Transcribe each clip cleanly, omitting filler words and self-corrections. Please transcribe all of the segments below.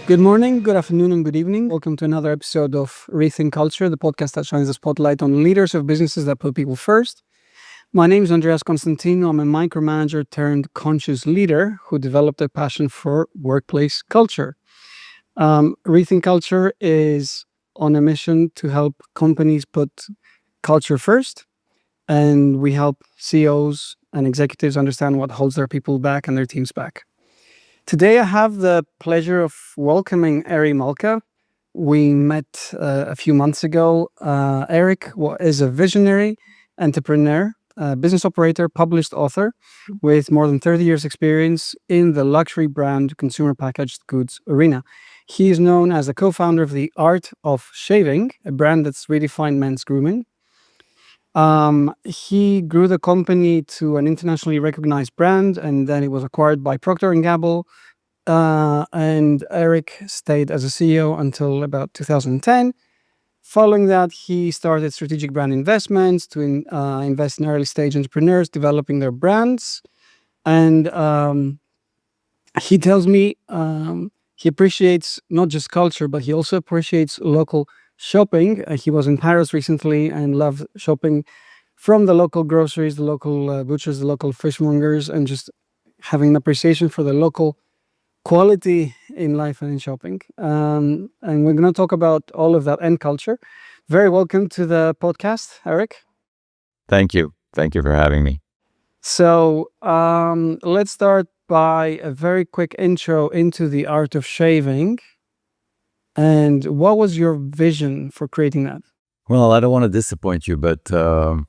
Good morning, good afternoon, and good evening. Welcome to another episode of Rethink Culture, the podcast that shines a spotlight on leaders of businesses that put people first. My name is Andreas Constantino. I'm a micromanager turned conscious leader who developed a passion for workplace culture. Rethink Culture is on a mission to help companies put culture first, and we help CEOs and executives understand what holds their people back and their teams back. Today, I have the pleasure of welcoming Eric Malka. We met a few months ago. Eric is a visionary, entrepreneur, business operator, published author with more than 30 years experience in the luxury brand consumer packaged goods arena. He is known as the co-founder of The Art of Shaving, a brand that's redefined men's grooming. He grew the company to an internationally recognized brand, and then it was acquired by Procter Gamble. And Eric stayed as a CEO until about 2010. Following that, he started strategic brand investments to invest in early stage entrepreneurs developing their brands. And he tells me he appreciates not just culture, but he also appreciates local shopping. He was in Paris recently and loved shopping from the local groceries, the local butchers, the local fishmongers, and just having an appreciation for the local quality in life and in shopping. And we're going to talk about all of that and culture. Very welcome to the podcast, Eric. Thank you. Thank you for having me. So let's start by a very quick intro into the art of shaving. And what was your vision for creating that? Well, I don't want to disappoint you, but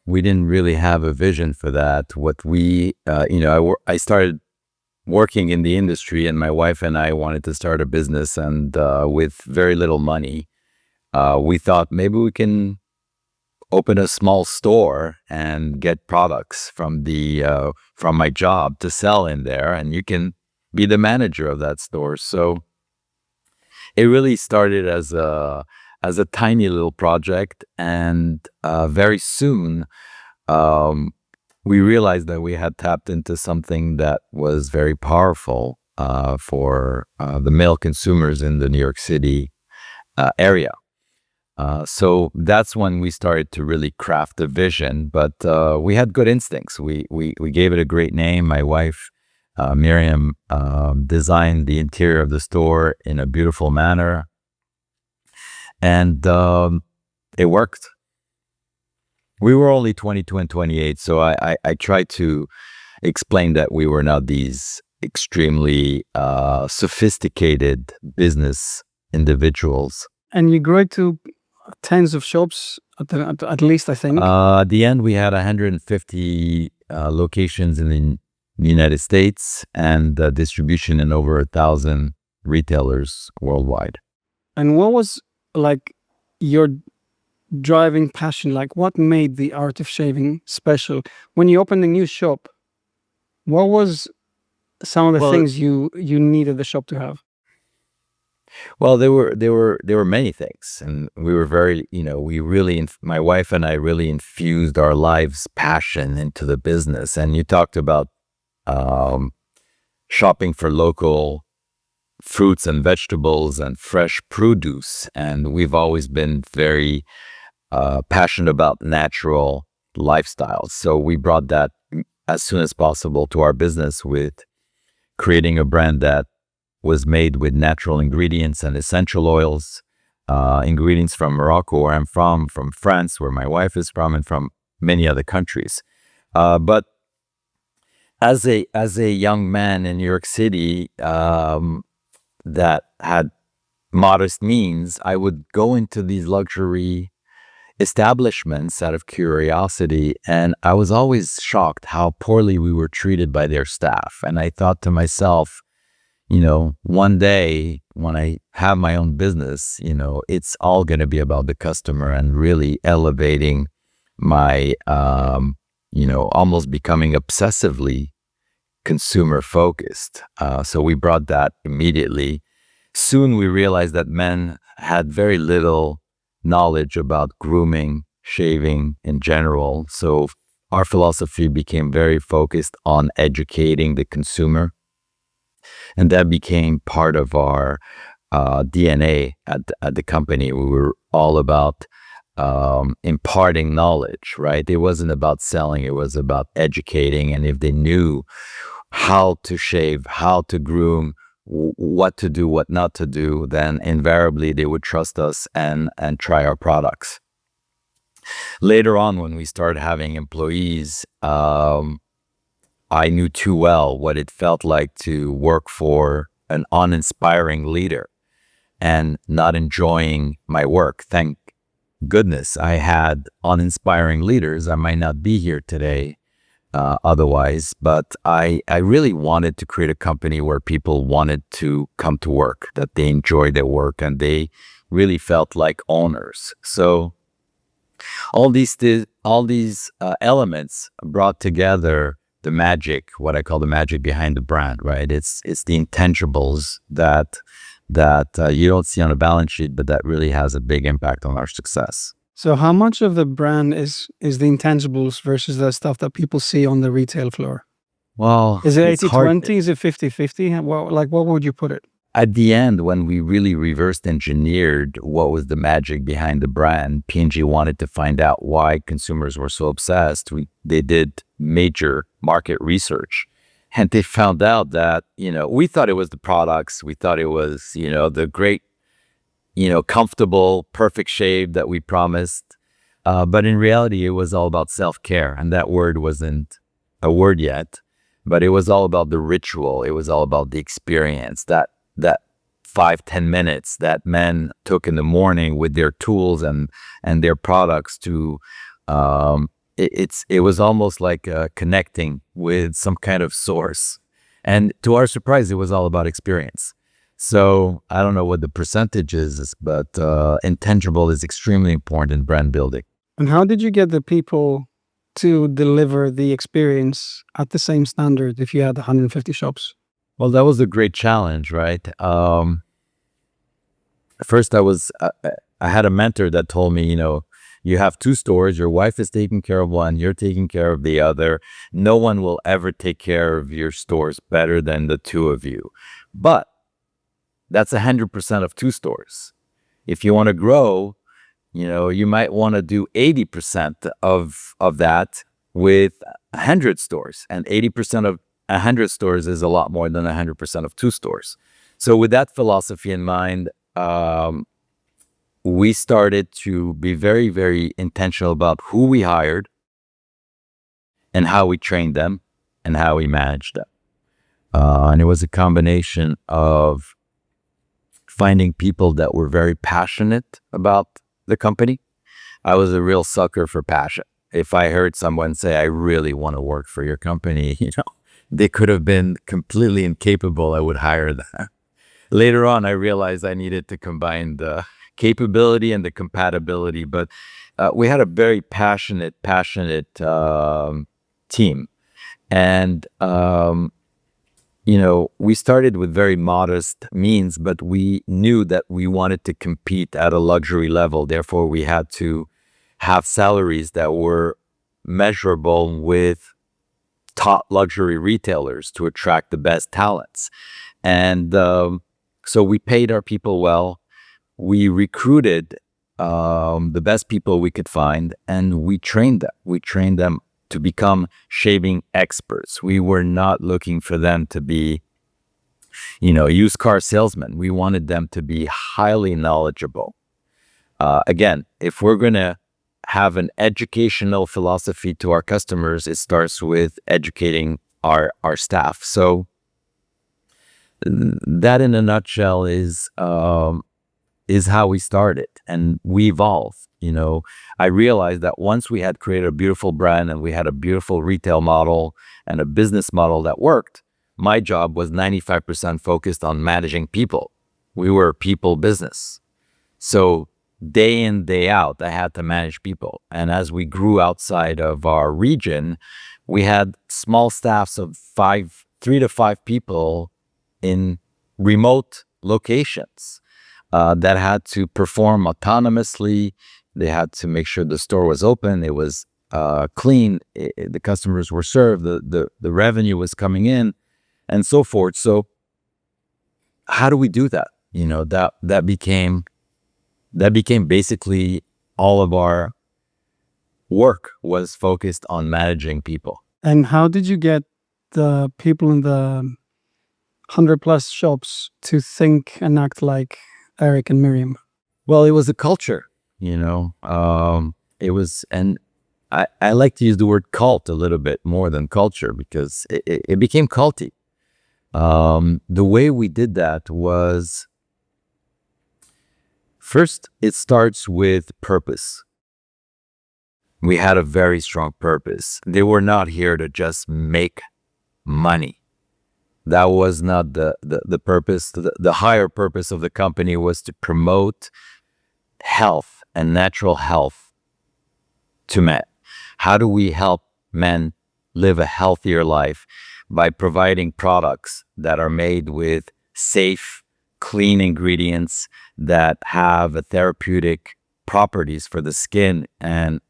we didn't really have a vision for that. What we, I started working in the industry, and my wife and I wanted to start a business, and with very little money, we thought maybe we can open a small store and get products from my job to sell in there, and you can be the manager of that store. So it really started as a tiny little project, and very soon we realized that we had tapped into something that was very powerful for the male consumers in the New York City area. So that's when we started to really craft a vision, but we had good instincts. We gave it a great name. My wife, Miriam, designed the interior of the store in a beautiful manner, and it worked. We were only 22 and 28, so I tried to explain that we were not these extremely sophisticated business individuals. And you grew it to tens of shops, at least, I think. At the end, we had 150 locations in the United States and distribution in over 1,000 retailers worldwide. And what was like your driving passion? Like, what made the art of shaving special? When you opened a new shop, what was some of the things you needed the shop to have? Well, there were many things, and we were very, my wife and I really infused our lives' passion into the business. And you talked about shopping for local fruits and vegetables and fresh produce, and we've always been very passionate about natural lifestyles. So we brought that as soon as possible to our business with creating a brand that was made with natural ingredients and essential oils, ingredients from Morocco, where I'm from France, where my wife is from, and from many other countries. But as a young man in New York City that had modest means, I would go into these luxury establishments out of curiosity, and I was always shocked how poorly we were treated by their staff. And I thought to myself, one day when I have my own business, it's all going to be about the customer and really elevating my, almost becoming obsessively consumer focused. So we brought that immediately. Soon we realized that men had very little knowledge about grooming, shaving in general. So our philosophy became very focused on educating the consumer. And that became part of our DNA at the company. We were all about imparting knowledge, right? It wasn't about selling, it was about educating. And if they knew how to shave, how to groom, what to do, what not to do, then invariably they would trust us and try our products. Later on, when we started having employees, I knew too well what it felt like to work for an uninspiring leader and not enjoying my work. Thank goodness I had uninspiring leaders. I might not be here today otherwise, but I really wanted to create a company where people wanted to come to work, that they enjoyed their work and they really felt like owners. So all these elements brought together the magic, what I call the magic behind the brand, right? It's the intangibles that you don't see on a balance sheet, but that really has a big impact on our success. So how much of the brand is the intangibles versus the stuff that people see on the retail floor? Well, Is it it's 80 hard. 20? Is it 50-50? Well, like, what would you put it? At the end, when we really reversed engineered what was the magic behind the brand, P&G wanted to find out why consumers were so obsessed. They did major market research, and they found out that, we thought it was the products. We thought it was, the great, comfortable, perfect shave that we promised. But in reality, it was all about self-care. And that word wasn't a word yet, but it was all about the ritual. It was all about the experience, that 5-10 minutes that men took in the morning with their tools and their products to it was almost like connecting with some kind of source. And to our surprise, it was all about experience. So I don't know what the percentage is, but intangible is extremely important in brand building. And how did you get the people to deliver the experience at the same standard if you had 150 shops? Well, that was a great challenge, right? First, I had a mentor that told me, you have two stores, your wife is taking care of one, you're taking care of the other. No one will ever take care of your stores better than the two of you. But that's 100% of two stores. If you want to grow, you might want to do 80% of that with 100 stores, and 80% of 100 stores is a lot more than 100% of two stores. So with that philosophy in mind, we started to be very, very intentional about who we hired and how we trained them and how we managed them. And it was a combination of finding people that were very passionate about the company. I was a real sucker for passion. If I heard someone say, I really want to work for your company, they could have been completely incapable, I would hire them. Later on, I realized I needed to combine the capability and the compatibility, but we had a very passionate team. And, we started with very modest means, but we knew that we wanted to compete at a luxury level. Therefore, we had to have salaries that were measurable with top luxury retailers to attract the best talents. And so we paid our people well. We recruited the best people we could find, and we trained them. We trained them to become shaving experts. We were not looking for them to be, used car salesmen. We wanted them to be highly knowledgeable. Again, if we're going to have an educational philosophy to our customers, it starts with educating our staff. So that in a nutshell is how we started, and we evolved. I realized that once we had created a beautiful brand and we had a beautiful retail model and a business model that worked, my job was 95% focused on managing people. We were a people business. So day in, day out, I had to manage people. And as we grew outside of our region, we had small staffs of 3 to 5 people in remote locations that had to perform autonomously. They had to make sure the store was open, it was clean, the customers were served, the revenue was coming in, and so forth. So how do we do that? That became basically all of our work was focused on managing people. And how did you get the people in the 100+ shops to think and act like Eric and Miriam? Well, it was a culture, you know. It was, and I like to use the word cult a little bit more than culture because it became culty. The way we did that was first, it starts with purpose. We had a very strong purpose. They were not here to just make money. That was not the purpose. The higher purpose of the company was to promote health and natural health to men. How do we help men live a healthier life? By providing products that are made with safe, clean ingredients that have a therapeutic properties for the skin and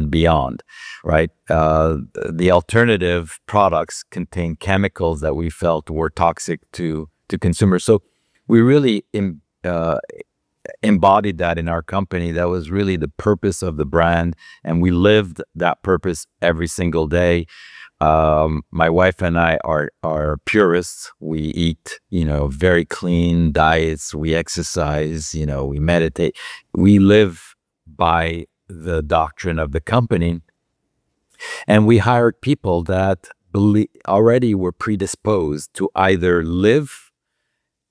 beyond, right? The alternative products contain chemicals that we felt were toxic to consumers. So we really embodied that in our company. That was really the purpose of the brand, and we lived that purpose every single day. My wife and I are purists. We eat, very clean diets. We exercise, we meditate. We live by the doctrine of the company, and we hired people that already were predisposed to either live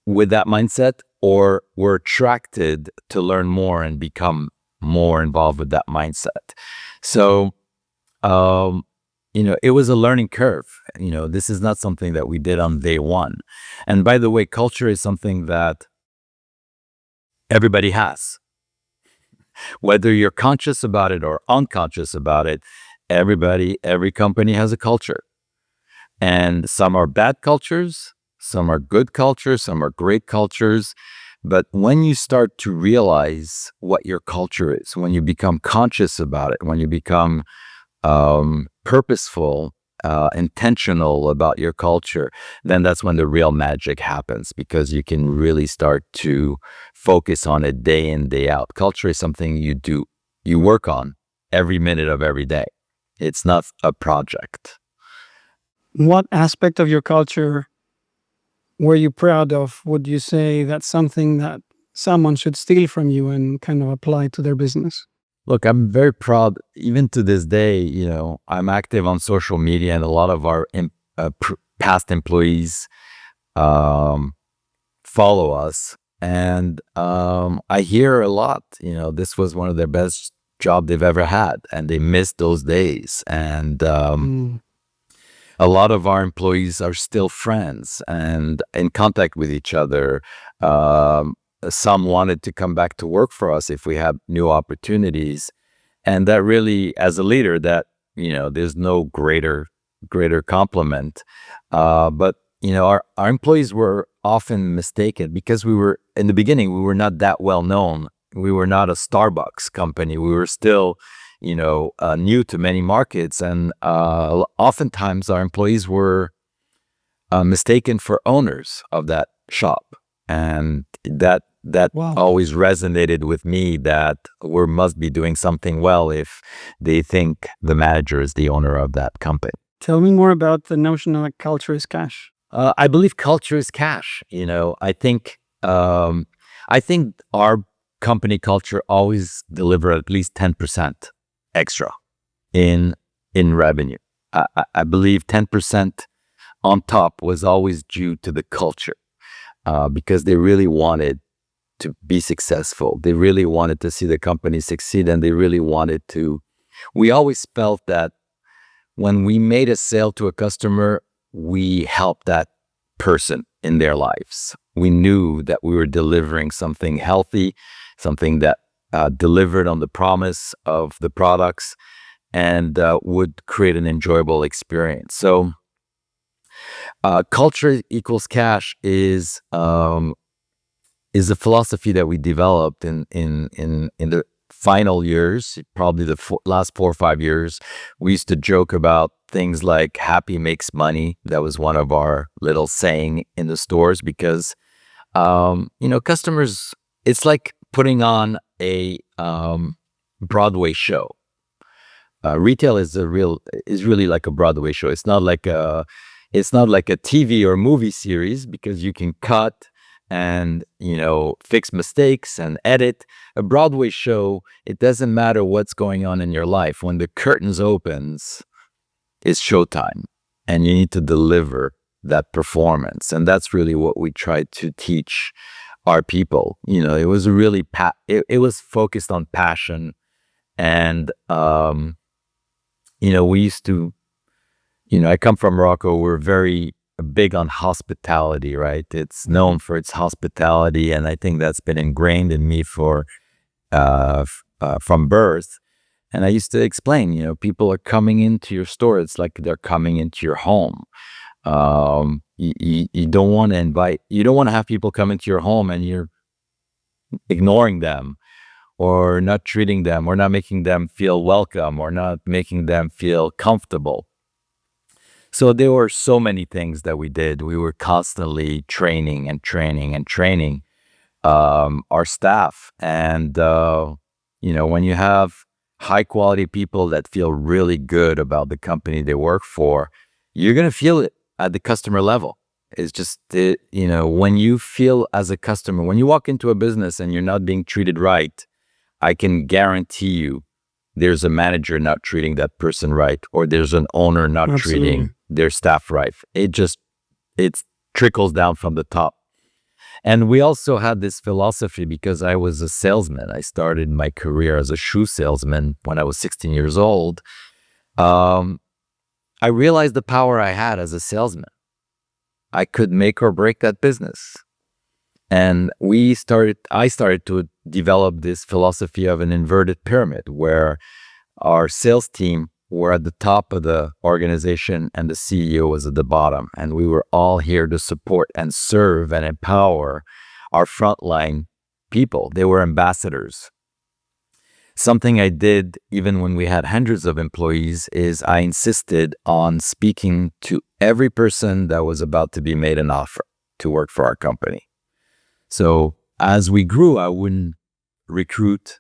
with that mindset or were attracted to learn more and become more involved with that mindset. So, it was a learning curve. This is not something that we did on day one. And by the way, culture is something that everybody has. Whether you're conscious about it or unconscious about it, every company has a culture. And some are bad cultures, some are good cultures, some are great cultures. But when you start to realize what your culture is, when you become conscious about it, when you become purposeful, intentional about your culture, then that's when the real magic happens, because you can really start to focus on it day in, day out. Culture is something you work on every minute of every day. It's not a project. What aspect of your culture were you proud of? Would you say that's something that someone should steal from you and kind of apply to their business? Look, I'm very proud. Even to this day, I'm active on social media, and a lot of our past employees follow us. And I hear a lot, this was one of their best job they've ever had, and they missed those days. And a lot of our employees are still friends and in contact with each other. Some wanted to come back to work for us if we have new opportunities. And that really, as a leader, that, there's no greater compliment. But, our employees were often mistaken because in the beginning, we were not that well known. We were not a Starbucks company. We were still, new to many markets. And oftentimes our employees were mistaken for owners of that shop. And that Wow. always resonated with me, that we must be doing something well if they think the manager is the owner of that company. Tell me more about the notion that culture is cash. I believe culture is cash. I think our company culture always deliver at least 10% extra in revenue. I believe 10% on top was always due to the culture, because they really wanted to be successful. They really wanted to see the company succeed, and they really wanted to. We always felt that when we made a sale to a customer, we helped that person in their lives. We knew that we were delivering something healthy, something that delivered on the promise of the products, and would create an enjoyable experience. So culture equals cash is a philosophy that we developed in the final years, probably the last 4 or 5 years. We used to joke about things like happy makes money. That was one of our little saying in the stores, because Customers, it's like putting on a Broadway show. Retail is really like a Broadway show. It's not like a TV or movie series, because you can cut and fix mistakes and edit. A Broadway show, it doesn't matter what's going on in your life. When the curtains opens, it's showtime, and you need to deliver that performance. And that's really what we tried to teach our people. It was really it was focused on passion. And we used to, I come from Morocco. We're very big on hospitality, right? It's known for its hospitality, and I think that's been ingrained in me from birth. And I used to explain, people are coming into your store. It's like they're coming into your home. You don't want to have people come into your home and you're ignoring them, or not treating them, or not making them feel welcome, or not making them feel comfortable. So there were so many things that we did. We were constantly training and training and training our staff. And, when you have high quality people that feel really good about the company they work for, you're going to feel it at the customer level. It's just, when you feel as a customer, when you walk into a business and you're not being treated right, I can guarantee you there's a manager not treating that person right, or there's an owner not treating their staff right. It trickles down from the top. And we also had this philosophy, because I was a salesman. I started my career as a shoe salesman when I was 16 years old. I realized the power I had as a salesman. I could make or break that business. And I started to develop this philosophy of an inverted pyramid, where our sales team were at the top of the organization and the CEO was at the bottom. And we were all here to support and serve and empower our frontline people. They were ambassadors. Something I did even when we had hundreds of employees is I insisted on speaking to every person that was about to be made an offer to work for our company. So as we grew, I wouldn't recruit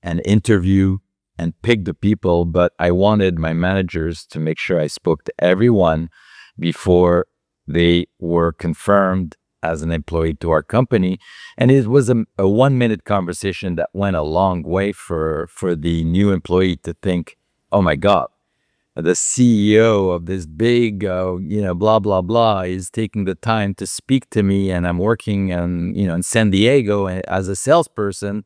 and interview and pick the people, but I wanted my managers to make sure I spoke to everyone before they were confirmed as an employee to our company. And it was a 1-minute conversation that went a long way for the new employee to think, oh my God, the CEO of this big, blah, blah, blah, is taking the time to speak to me, and I'm working in San Diego as a salesperson.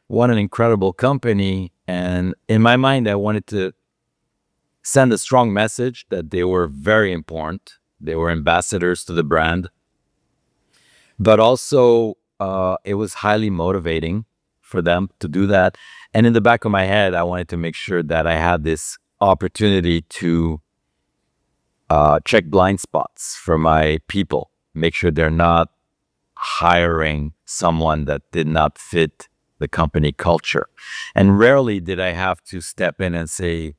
What an incredible company. And in my mind, I wanted to send a strong message that they were very important. They were ambassadors to the brand. But also, it was highly motivating for them to do that. And in the back of my head, I wanted to make sure that I had this opportunity to check blind spots for my people, make sure they're not hiring someone that did not fit the company culture. And rarely did I have to step in and say,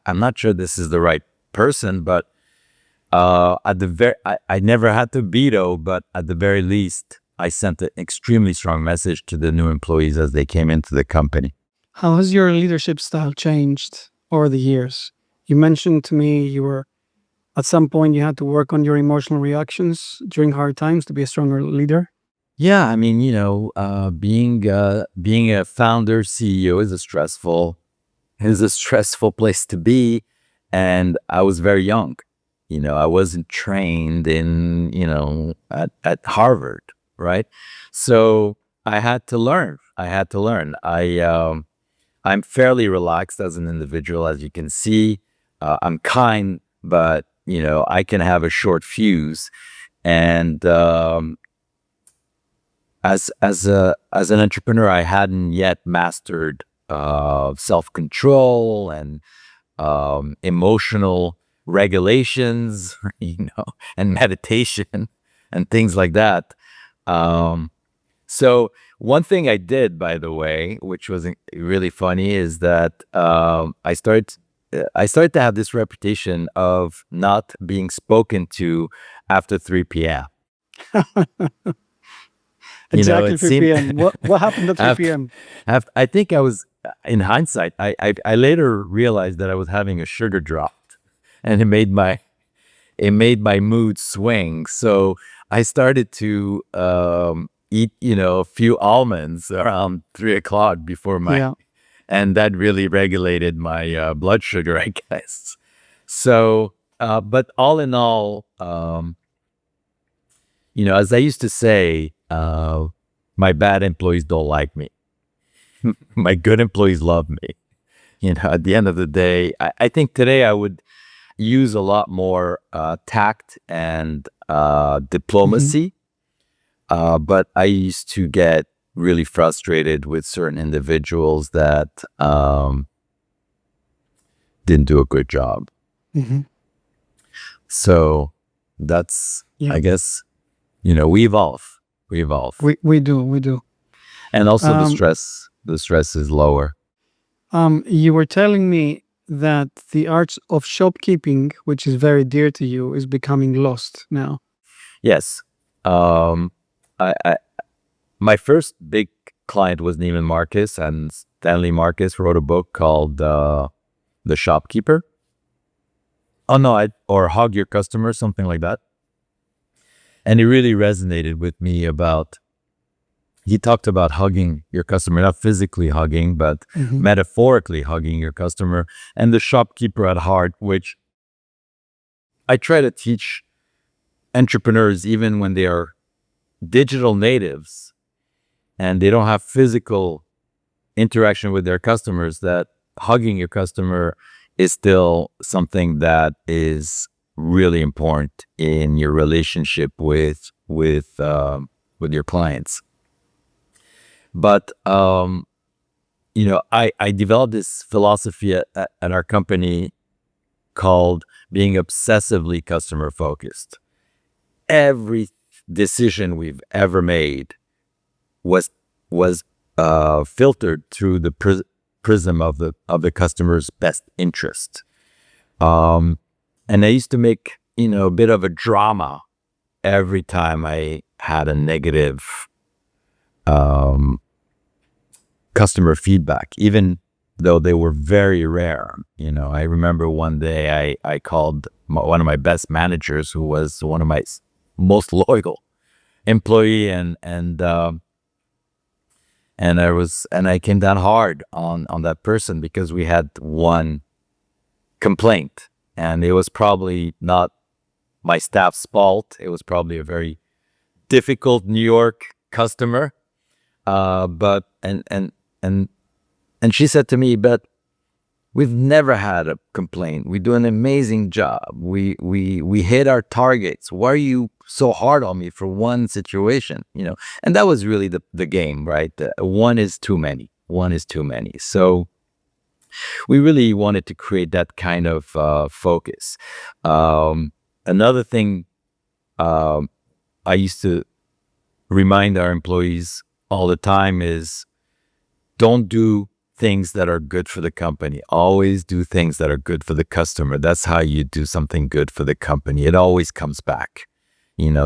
I'm not sure this is the right person, but I never had to veto, but at the very least, I sent an extremely strong message to the new employees as they came into the company. How has your leadership style changed over the years? You mentioned to me at some point you had to work on your emotional reactions during hard times to be a stronger leader. Yeah, I mean, being a founder CEO is a stressful place to be, and I was very young. I wasn't trained at Harvard, right? So I had to learn. I'm fairly relaxed as an individual, as you can see. I'm kind, but I can have a short fuse. And as an entrepreneur, I hadn't yet mastered self-control and emotional regulations, and meditation and things like that. So one thing I did, by the way, which was really funny, is that I started to have this reputation of not being spoken to after 3 p.m. Exactly It 3 seemed p.m. What happened at 3 after, p.m.? I think I was, in hindsight, I later realized that I was having a sugar drop, and it made my mood swing. So I started to eat, a few almonds around 3 o'clock before Yeah. and that really regulated my blood sugar, I guess. So, but all in all, as I used to say, my bad employees don't like me. My good employees love me. At the end of the day, I think today I would use a lot more tact and Hmm. diplomacy. But I used to get really frustrated with certain individuals that didn't do a good job. Hmm. So that's, Yeah. I guess, we evolve. We evolve. We do. We do. And also Um, the stress is lower. you were telling me that the art of shopkeeping, which is very dear to you, is becoming lost now. Yes. Um, I my first big client was Neiman Marcus, and Stanley Marcus wrote a book called The Shopkeeper. Oh no, or Hug Your Customer, something like that. And it really resonated with me about, he talked about hugging your customer, not physically hugging, but Hmm. metaphorically hugging your customer, and the shopkeeper at heart, which I try to teach entrepreneurs even when they are digital natives and they don't have physical interaction with their customers, that hugging your customer is still something that is really important in your relationship with your clients. But I developed this philosophy at our company called being obsessively customer focused. Every decision we've ever made was was filtered through the prism of the customer's best interest. Um, and I used to make a bit of a drama every time I had a negative um, customer feedback, even though they were very rare. I remember one day I called one of my best managers, who was one of my most loyal employee, and I came down hard on that person because we had one complaint, and it was probably not my staff's fault. It was probably a very difficult New York customer. But and she said to me, "But we've never had a complaint. We do an amazing job. We hit our targets. Why are you so hard on me for one situation?" And that was really the game, right? One is too many. One is too many. So we really wanted to create that kind of focus. Another thing, um, I used to remind our employees all the time is, don't do things that are good for the company. Always do things that are good for the customer. That's how you do something good for the company. It always comes back.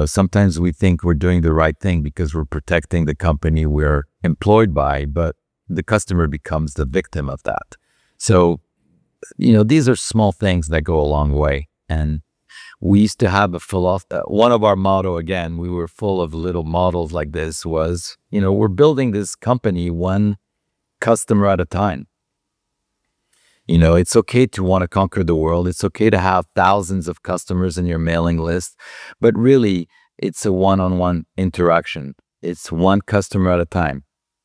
Sometimes we think we're doing the right thing because we're protecting the company we're employed by, but the customer becomes the victim of that. So, these are small things that go a long way. And we used to have a philosophy. One of our motto, again, we were full of little models like this, was, we're building this company one customer at a time. It's okay to want to conquer the world. It's okay to have thousands of customers in your mailing list, but really it's a one-on-one interaction. It's one customer at a time,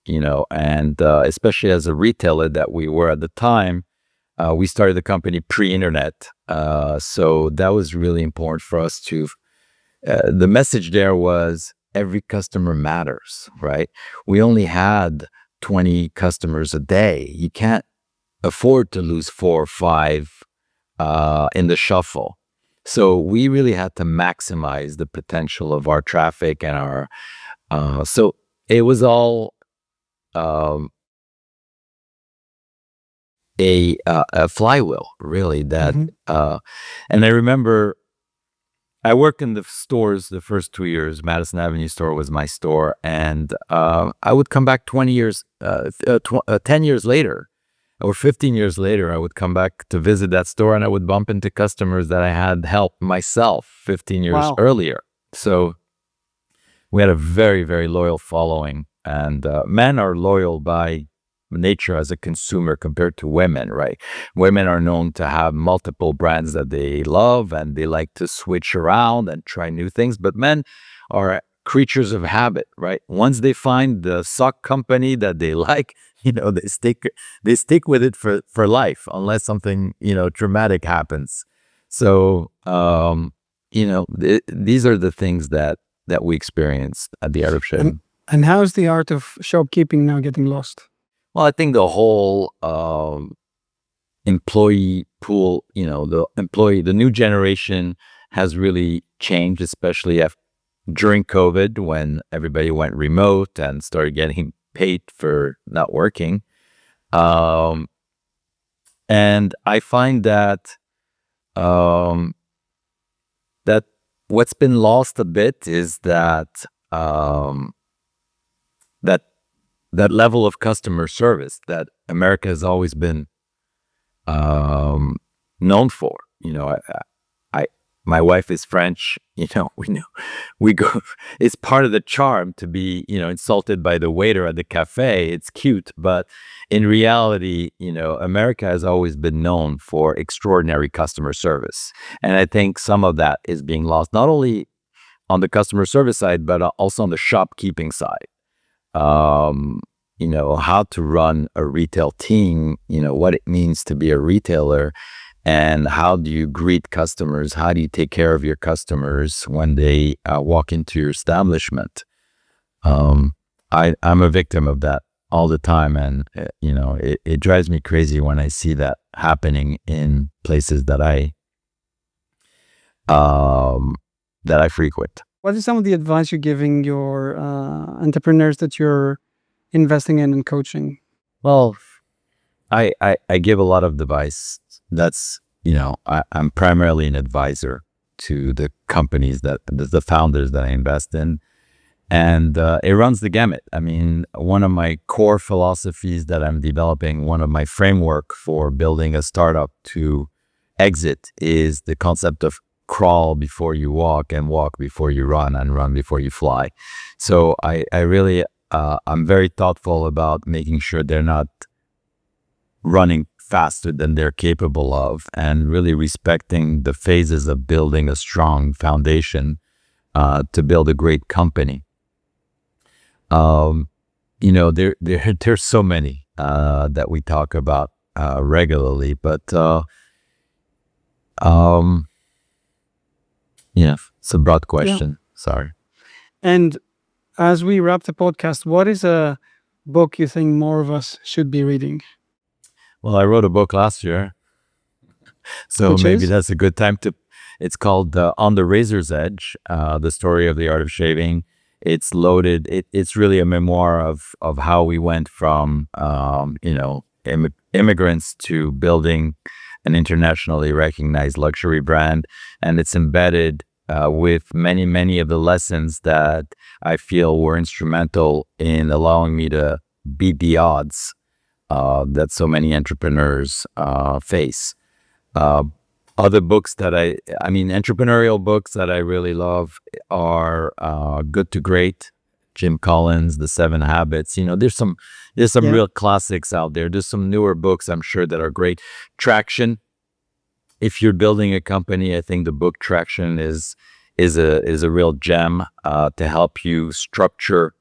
and especially as a retailer that we were at the time, we started the company pre-internet. So that was really important for us to, the message there was every customer matters, right? We only had 20 customers a day. You can't afford to lose 4 or 5 in the shuffle. So we really had to maximize the potential of our traffic and so it was all um, a flywheel, really. That Hmm. and I remember I worked in the stores the first 2 years. Madison Avenue store was my store, and I would come back 10 years later, or 15 years later. I would come back to visit that store, and I would bump into customers that I had helped myself 15 years Wow. earlier. So we had a very, very loyal following, and men are loyal by nature as a consumer compared to women, right? Women are known to have multiple brands that they love, and they like to switch around and try new things, but men are creatures of habit, right? Once they find the sock company that they like, they stick with it for life, unless something, dramatic happens. So these are the things that we experienced at the Art of Shaving. And how is the art of shopkeeping now getting lost? Well, I think the whole employee pool, the new generation has really changed, especially during COVID, when everybody went remote and started getting paid for not working. And I find that that what's been lost a bit is that that level of customer service that America has always been known for. My wife is French. We go. It's part of the charm to be, insulted by the waiter at the cafe. It's cute, but in reality, America has always been known for extraordinary customer service, and I think some of that is being lost, not only on the customer service side, but also on the shopkeeping side. How to run a retail team, what it means to be a retailer, and how do you greet customers? How do you take care of your customers when they walk into your establishment? I'm a victim of that all the time, and it drives me crazy when I see that happening in places that I frequent. What is some of the advice you're giving your entrepreneurs that you're investing in and coaching? Well, I give a lot of advice. That's, I'm primarily an advisor to the companies the founders that I invest in. And it runs the gamut. I mean, one of my core philosophies that I'm developing, one of my framework for building a startup to exit, is the concept of crawl before you walk, and walk before you run, and run before you fly. So I really, I'm very thoughtful about making sure they're not running faster than they're capable of, and really respecting the phases of building a strong foundation to build a great company. There's so many that we talk about regularly, but it's a broad question. Sorry. And as we wrap the podcast, what is a book you think more of us should be reading? Well, I wrote a book last year, so maybe that's a good time to. It's called On the Razor's Edge: The Story of the Art of Shaving. It's loaded. It's really a memoir of how we went from immigrants to building an internationally recognized luxury brand, and it's embedded with many of the lessons that I feel were instrumental in allowing me to beat the odds that so many entrepreneurs face. Other books that entrepreneurial books that I really love are Good to Great, Jim Collins, The 7 Habits. There's some real classics out there. There's some newer books I'm sure that are great. Traction. If you're building a company, I think the book Traction is a real gem to help you structure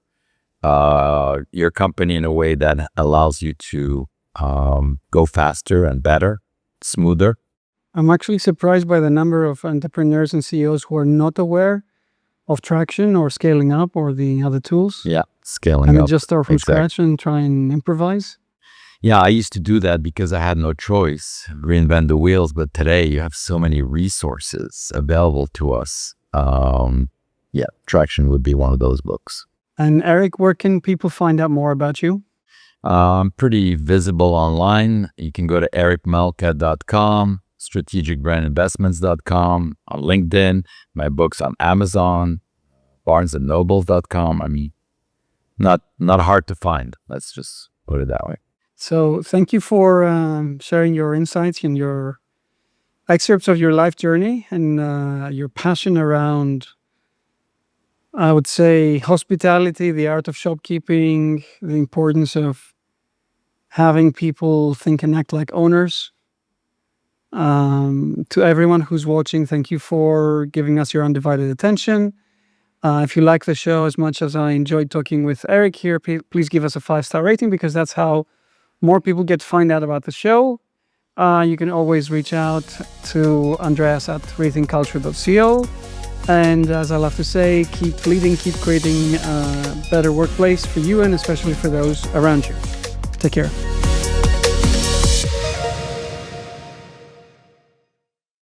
your company in a way that allows you to go faster and better, smoother. I'm actually surprised by the number of entrepreneurs and CEOs who are not aware of Traction or Scaling Up or the other tools. Yeah, Scaling Up. And just start from scratch and try and improvise. Yeah, I used to do that because I had no choice, reinvent the wheels. But today you have so many resources available to us. Traction would be one of those books. And Eric, where can people find out more about you? I'm pretty visible online. You can go to ericmalka.com. strategicbrandinvestments.com, on LinkedIn, my books on Amazon, barnesandnobles.com. I mean, not hard to find. Let's just put it that way. So thank you for sharing your insights and your excerpts of your life journey and your passion around, I would say, hospitality, the art of shopkeeping, the importance of having people think and act like owners. To everyone who's watching, thank you for giving us your undivided attention. If you like the show as much as I enjoyed talking with Eric here, please give us a 5-star rating, because that's how more people get to find out about the show. You can always reach out to Andreas at rethinkculture.co. And as I love to say, keep leading, keep creating a better workplace for you and especially for those around you. Take care.